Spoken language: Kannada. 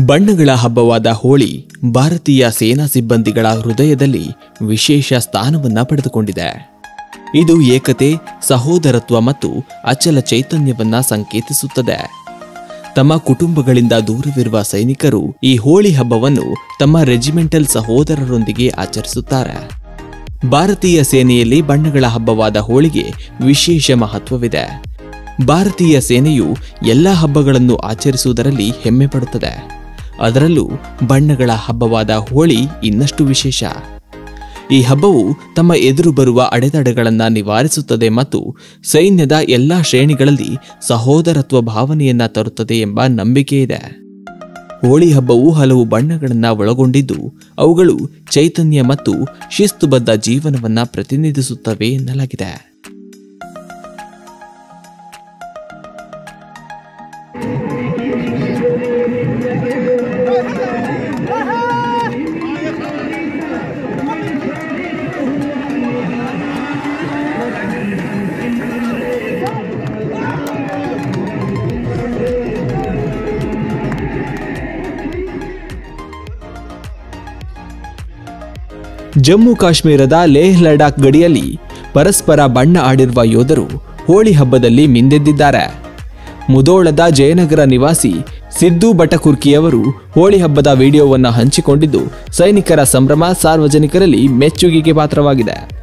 ಬಣ್ಣಗಳ ಹಬ್ಬವಾದ ಹೋಳಿ ಭಾರತೀಯ ಸೇನಾ ಸಿಬ್ಬಂದಿಗಳ ಹೃದಯದಲ್ಲಿ ವಿಶೇಷ ಸ್ಥಾನವನ್ನ ಪಡೆದುಕೊಂಡಿದೆ. ಇದು ಏಕತೆ, ಸಹೋದರತ್ವ ಮತ್ತು ಅಚಲ ಚೈತನ್ಯವನ್ನ ಸಂಕೇತಿಸುತ್ತದೆ. ತಮ್ಮ ಕುಟುಂಬಗಳಿಂದ ದೂರವಿರುವ ಸೈನಿಕರು ಈ ಹೋಳಿ ಹಬ್ಬವನ್ನು ತಮ್ಮ ರೆಜಿಮೆಂಟಲ್ ಸಹೋದರರೊಂದಿಗೆ ಆಚರಿಸುತ್ತಾರೆ. ಭಾರತೀಯ ಸೇನೆಯಲ್ಲಿ ಬಣ್ಣಗಳ ಹಬ್ಬವಾದ ಹೋಳಿಗೆ ವಿಶೇಷ ಮಹತ್ವವಿದೆ. ಭಾರತೀಯ ಸೇನೆಯು ಎಲ್ಲ ಹಬ್ಬಗಳನ್ನು ಆಚರಿಸುವುದರಲ್ಲಿ ಹೆಮ್ಮೆ ಪಡುತ್ತದೆ. ಅದರಲ್ಲೂ ಬಣ್ಣಗಳ ಹಬ್ಬವಾದ ಹೋಳಿ ಇನ್ನಷ್ಟು ವಿಶೇಷ. ಈ ಹಬ್ಬವು ತಮ್ಮ ಎದುರು ಬರುವ ಅಡೆತಡೆಗಳನ್ನು ನಿವಾರಿಸುತ್ತದೆ ಮತ್ತು ಸೈನ್ಯದ ಎಲ್ಲ ಶ್ರೇಣಿಗಳಲ್ಲಿ ಸಹೋದರತ್ವ ಭಾವನೆಯನ್ನ ತರುತ್ತದೆ ಎಂಬ ನಂಬಿಕೆ ಇದೆ. ಹೋಳಿ ಹಬ್ಬವು ಹಲವು ಬಣ್ಣಗಳನ್ನು ಒಳಗೊಂಡಿದ್ದು ಅವುಗಳು ಚೈತನ್ಯ ಮತ್ತು ಶಿಸ್ತುಬದ್ಧ ಜೀವನವನ್ನ ಪ್ರತಿನಿಧಿಸುತ್ತವೆ ಎನ್ನಲಾಗಿದೆ. ಜಮ್ಮು ಕಾಶ್ಮೀರದ ಲೇಹ್ ಲಡಾಖ್ ಗಡಿಯಲ್ಲಿ ಪರಸ್ಪರ ಬಣ್ಣ ಆಡಿರುವ ಯೋಧರು ಹೋಳಿ ಹಬ್ಬದಲ್ಲಿ ಮಿಂದೆದ್ದಿದ್ದಾರೆ. ಮುಧೋಳದ ಜಯನಗರ ನಿವಾಸಿ ಸಿದ್ದು ಬಟಕುರ್ಕಿಯವರು ಹೋಳಿ ಹಬ್ಬದ ವಿಡಿಯೋವನ್ನು ಹಂಚಿಕೊಂಡಿದ್ದು ಸೈನಿಕರ ಸಂಭ್ರಮ ಸಾರ್ವಜನಿಕರಲ್ಲಿ ಮೆಚ್ಚುಗೆಗೆ ಪಾತ್ರವಾಗಿದೆ.